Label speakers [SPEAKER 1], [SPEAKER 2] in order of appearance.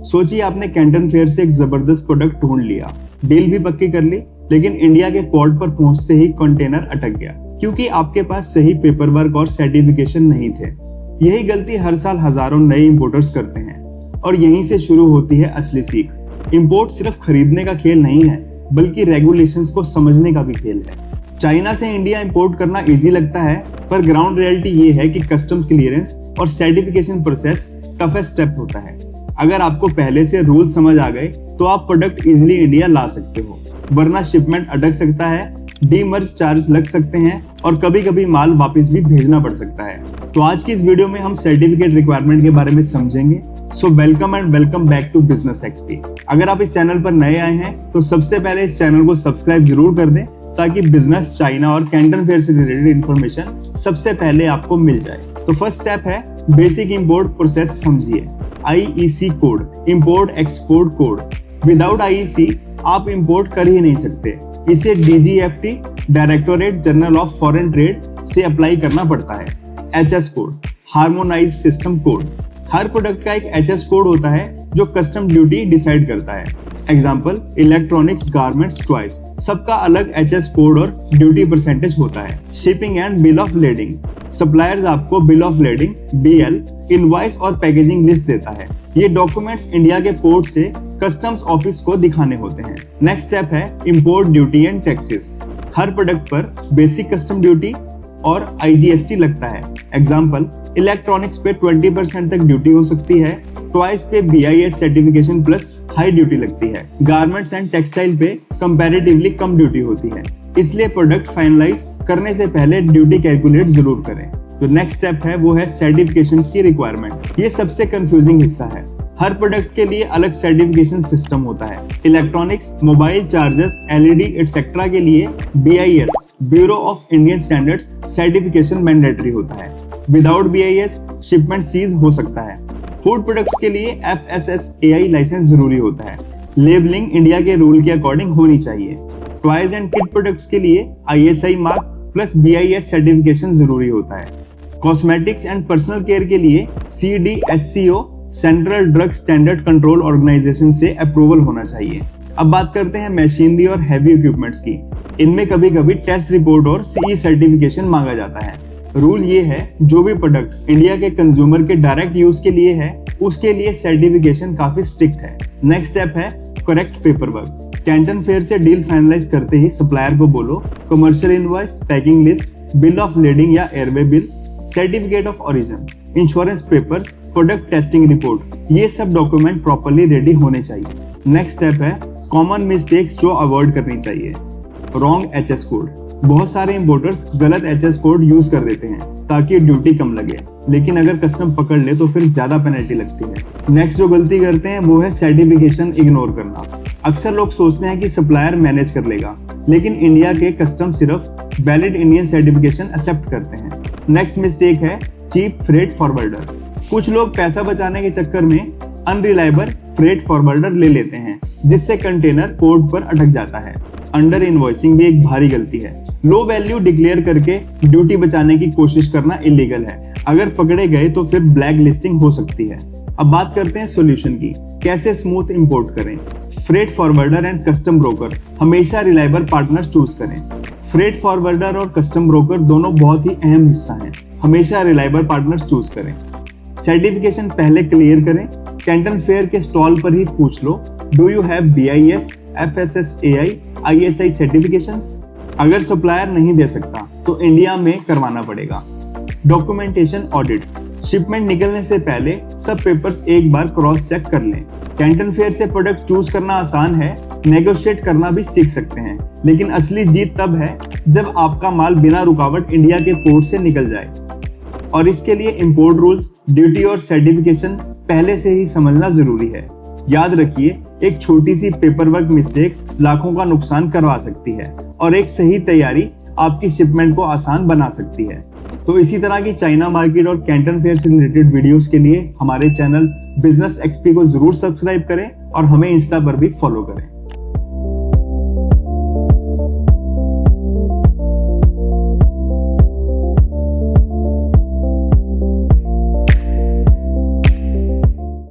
[SPEAKER 1] सोचिए आपने Canton fair से एक जबरदस्त प्रोडक्ट ढूंढ लिया, डील भी पक्की कर ली, लेकिन इंडिया के पोर्ट पर पहुंचते ही कंटेनर अटक गया क्योंकि आपके पास सही पेपर वर्क और सर्टिफिकेशन नहीं थे। यही गलती हर साल हजारों नए इंपोर्टर्स करते हैं और यहीं से शुरू होती है असली सीख। इंपोर्ट सिर्फ खरीदने का खेल नहीं है, बल्कि रेगुलेशंस को समझने का भी खेल है। चाइना से इंडिया इंपोर्ट करना इजी लगता है, पर ग्राउंड रियलिटी ये है कि कस्टम्स क्लियरेंस और सर्टिफिकेशन प्रोसेस टफेस्ट स्टेप होता है। अगर आपको पहले से रूल समझ आ गए तो आप प्रोडक्ट इजीली इंडिया ला सकते हो, वरना शिपमेंट अटक सकता है, डीमर्ज चार्ज लग सकते हैं और कभी कभी माल वापस भी भेजना पड़ सकता है। तो आज की इस वीडियो में हम सर्टिफिकेट रिक्वायरमेंट के बारे में समझेंगे। So welcome and welcome back to business XP. अगर आप इस चैनल पर नए आए हैं तो सबसे पहले इस चैनल को सब्सक्राइब जरूर कर दें ताकि बिजनेस, चाइना और कैंटन फेयर से रिलेटेड इंफॉर्मेशन सबसे पहले आपको मिल जाए। तो फर्स्ट स्टेप है बेसिक इंपोर्ट प्रोसेस समझिए। IEC code, import export code. Without IEC आप इंपोर्ट कर ही नहीं सकते। इसे DGFT, directorate general of foreign trade से अप्लाई करना पड़ता है। HS code, harmonised system code. हर प्रोडक्ट का एक HS कोड होता है जो कस्टम ड्यूटी डिसाइड करता है। एग्जाम्पल इलेक्ट्रॉनिक्स, गारमेंट्स, टॉयज, सबका अलग HS कोड और ड्यूटी परसेंटेज होता है। Shipping and bill of lading. Suppliers आपको bill of lading, BL, invoice और पैकेजिंग लिस्ट देता है। ये डॉक्यूमेंट्स इंडिया के पोर्ट से कस्टम्स ऑफिस को दिखाने होते हैं। नेक्स्ट स्टेप है इंपोर्ट ड्यूटी एंड टैक्सेस। हर प्रोडक्ट पर बेसिक कस्टम ड्यूटी और IGST लगता है। एग्जाम्पल इलेक्ट्रॉनिक्स पे 20% तक ड्यूटी हो सकती है। टॉयज पे BIS certification plus high duty लगती है। गारमेंट्स एंड टेक्सटाइल पे कंपैरेटिवली कम ड्यूटी होती है। इसलिए प्रोडक्ट फाइनलाइज करने से पहले ड्यूटी कैलकुलेट जरूर करें। तो नेक्स्ट स्टेप है वो है सर्टिफिकेशंस की रिक्वायरमेंट। ये सबसे कंफ्यूजिंग हिस्सा है। हर प्रोडक्ट के लिए अलग सर्टिफिकेशन सिस्टम होता है। Electronics, mobile chargers, LED etcetera के लिए BIS, bureau of Indian standards certification mandatory होता है। विदाउट BIS शिपमेंट सीज हो सकता है। फूड प्रोडक्ट्स के लिए FSSAI लाइसेंस जरूरी होता है। लेबलिंग इंडिया के रूल के अकॉर्डिंग होनी चाहिए। टॉयज एंड किड प्रोडक्ट्स के लिए ISI mark plus BIS certification जरूरी होता है। कॉस्मेटिक्स एंड पर्सनल केयर के लिए CDSCO, central drug standard control organisation से अप्रूवल होना चाहिए। अब बात करते हैं मशीनरी और हैवी इक्विपमेंट्स की। इनमें कभी कभी टेस्ट रिपोर्ट और CE सर्टिफिकेशन मांगा जाता है। रूल ये है, जो भी प्रोडक्ट इंडिया के कंज्यूमर के डायरेक्ट यूज के लिए है उसके लिए सर्टिफिकेशन काफी स्ट्रिक्ट है। नेक्स्ट स्टेप है correct paper work. Canton fair से डील फाइनलाइज करते ही सप्लायर को बोलो commercial invoice, packing list, bill of lading या airway bill, certificate of origin, insurance papers, product testing report, ये सब डॉक्यूमेंट प्रॉपर्ली रेडी होने चाहिए। नेक्स्ट स्टेप है कॉमन मिस्टेक्स जो अवॉइड करनी चाहिए। Wrong HS code. बहुत सारे इंपोर्टर्स गलत HS कोड यूज कर देते हैं ताकि ड्यूटी कम लगे, लेकिन अगर कस्टम पकड़ ले तो फिर ज्यादा पेनल्टी लगती है। नेक्स्ट जो गलती करते हैं वो है सर्टिफिकेशन इग्नोर करना। अक्सर लोग सोचते हैं कि सप्लायर मैनेज कर लेगा, लेकिन इंडिया के कस्टम सिर्फ वैलिड इंडियन सर्टिफिकेशन एक्सेप्ट करते हैं। नेक्स्ट मिस्टेक है चीप फ्रेट फॉरवर्डर। कुछ लोग पैसा बचाने के चक्कर में अनरिलायबल फ्रेट फॉरवर्डर ले लेते हैं, जिससे कंटेनर पोर्ट पर अटक जाता है। अंडर इनवॉइसिंग भी एक भारी गलती है। लो वैल्यू डिक्लेयर करके ड्यूटी बचाने की कोशिश करना इलीगल है। अगर पकड़े गए तो फिर ब्लैक लिस्टिंग हो सकती है। अब बात करते हैं सॉल्यूशन की, कैसे स्मूथ इंपोर्ट करें। Freight forwarder and custom broker हमेशा रिलायबल पार्टनर चूज करें। फ्रेट फॉरवर्डर और कस्टम ब्रोकर दोनों बहुत ही अहम हिस्सा हैं। हमेशा रिलायबल पार्टनर चूज करें। सर्टिफिकेशन पहले क्लियर करें। कैंटन फेयर के स्टॉल पर ही पूछ लो, do you have BIS, FSSAI, ISI certifications? अगर सप्लायर नहीं दे सकता तो इंडिया में करवाना पड़ेगा। Documentation audit. शिपमेंट निकलने से पहले सब पेपर्स एक बार क्रॉस चेक कर लें। कैंटन फेयर से प्रोडक्ट चूज करना आसान है, नेगोशिएट करना भी सीख सकते हैं, लेकिन असली जीत तब है जब आपका माल बिना रुकावट इंडिया के पोर्ट से निकल जाए। और इसके लिए इंपोर्ट रूल्स, ड्यूटी और सर्टिफिकेशन पहले से ही समझना जरूरी है। याद रखिए, एक छोटी सी पेपर वर्क मिस्टेक लाखों का नुकसान करवा सकती है और एक सही तैयारी आपकी शिपमेंट को आसान बना सकती है। तो इसी तरह की चाइना मार्केट और कैंटन फेयर से रिलेटेड वीडियोस के लिए हमारे चैनल बिजनेस एक्सपी को जरूर सब्सक्राइब करें और हमें इंस्टा पर भी फॉलो करें।